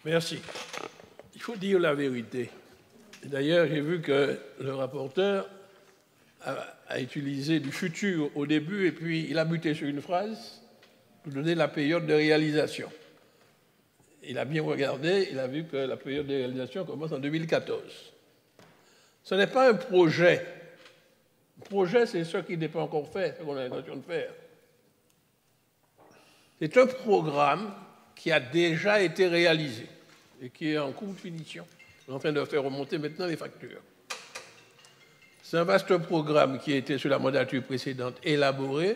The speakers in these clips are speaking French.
Merci. Il faut dire la vérité. D'ailleurs, j'ai vu que le rapporteur a utilisé du futur au début et puis il a buté sur une phrase pour donner la période de réalisation. Il a bien regardé, il a vu que la période de réalisation commence en 2014. Ce n'est pas un projet. Un projet, c'est ce qui n'est pas encore fait, ce qu'on a l'intention de faire. C'est un programme qui a déjà été réalisé et qui est en cours de finition. On est en train de faire remonter maintenant les factures. C'est un vaste programme qui a été sur la mandature précédente élaboré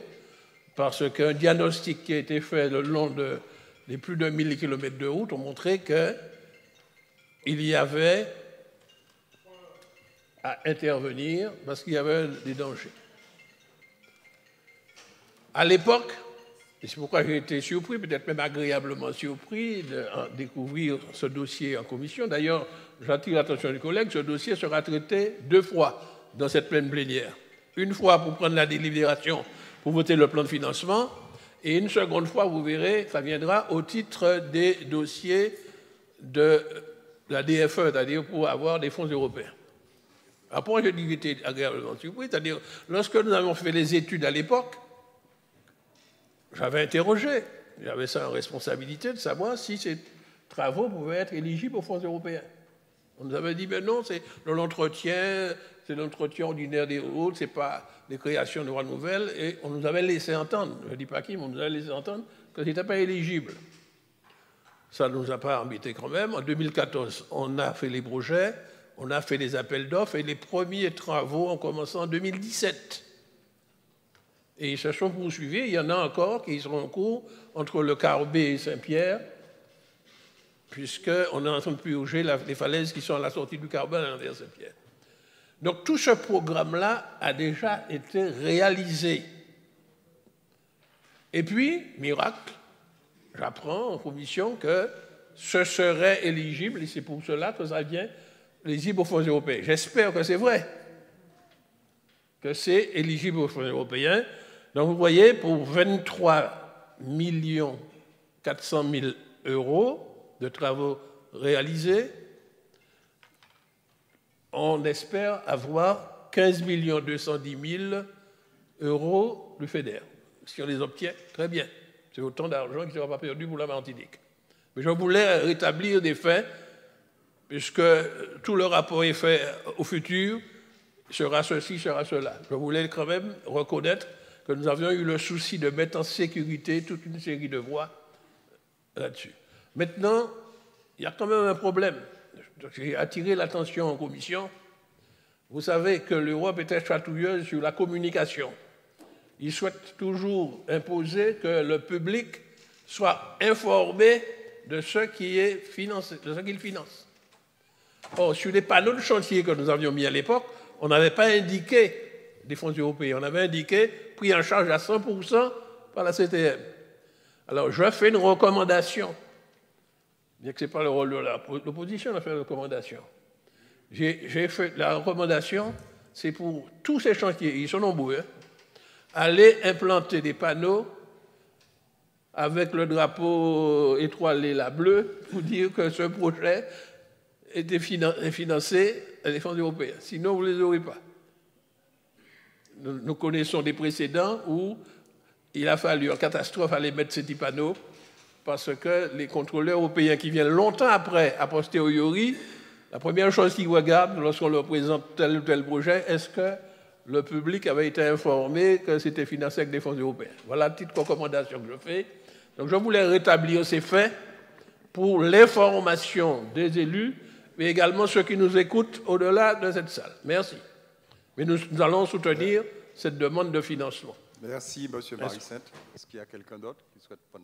parce qu'un diagnostic qui a été fait le long des plus de 1000 km de route ont montré qu'il y avait à intervenir parce qu'il y avait des dangers. À l'époque, et c'est pourquoi j'ai été surpris, peut-être même agréablement surpris, de découvrir ce dossier en commission. D'ailleurs, j'attire l'attention des collègues, ce dossier sera traité 2 fois dans cette pleine plénière. Une fois pour prendre la délibération, pour voter le plan de financement, et une seconde fois, vous verrez, ça viendra au titre des dossiers de la DFE, c'est-à-dire pour avoir des fonds européens. Après, je dis que j'étais agréablement surpris, c'est-à-dire, lorsque nous avons fait les études à l'époque, j'avais interrogé, j'avais ça en responsabilité de savoir si ces travaux pouvaient être éligibles aux fonds européens. On nous avait dit, mais non, c'est l'entretien ordinaire des routes, ce n'est pas des créations de voies nouvelles, et on nous avait laissé entendre, je ne dis pas qui, mais on nous avait laissé entendre que ce n'était pas éligible. Ça ne nous a pas embêtés quand même. En 2014, on a fait les projets, on a fait les appels d'offres, et les premiers travaux ont commencé en 2017. Et ils se sont poursuivis. Il y en a encore qui seront en cours entre le Carbet et Saint-Pierre, puisqu'on est en train de purger les falaises qui sont à la sortie du Carbet vers Saint-Pierre. Donc tout ce programme-là a déjà été réalisé. Et puis, miracle, j'apprends en commission que ce serait éligible, et c'est pour cela que ça vient éligible aux fonds européens. J'espère que c'est vrai, que c'est éligible aux fonds européens. Donc vous voyez, pour 23 400 000 euros de travaux réalisés, on espère avoir 15 210 000 euros du FEDER. Si on les obtient, très bien. C'est autant d'argent qui ne sera pas perdu pour la Martinique. Mais je voulais rétablir des faits, puisque tout le rapport est fait au futur, sera ceci, sera cela. Je voulais quand même reconnaître que nous avions eu le souci de mettre en sécurité toute une série de voies là-dessus. Maintenant, il y a quand même un problème. J'ai attiré l'attention en commission. Vous savez que l'Europe était chatouilleuse sur la communication. Ils souhaitent toujours imposer que le public soit informé de ce qui est financé, de ce qu'il finance. Or, sur les panneaux de chantier que nous avions mis à l'époque, on n'avait pas indiqué des fonds européens, on avait indiqué pris en charge à 100% par la CTM. Alors, je fais une recommandation. Bien que ce n'est pas le rôle de l'opposition de faire une recommandation. J'ai fait la recommandation, c'est pour tous ces chantiers, ils sont nombreux, aller implanter des panneaux avec le drapeau étoilé là bleu pour dire que ce projet était financé par les fonds européens. Sinon, vous ne les aurez pas. Nous connaissons des précédents où il a fallu, en catastrophe, aller mettre ces petits panneaux parce que les contrôleurs européens qui viennent longtemps après, a posteriori, la première chose qu'ils regardent lorsqu'on leur présente tel ou tel projet, est-ce que le public avait été informé que c'était financé avec des fonds européens. Voilà la petite recommandation que je fais. Donc je voulais rétablir ces faits pour l'information des élus, mais également ceux qui nous écoutent au-delà de cette salle. Merci. Mais nous allons soutenir cette demande de financement. Merci, M. Marissette. Est-ce qu'il y a quelqu'un d'autre qui souhaite prendre la parole ?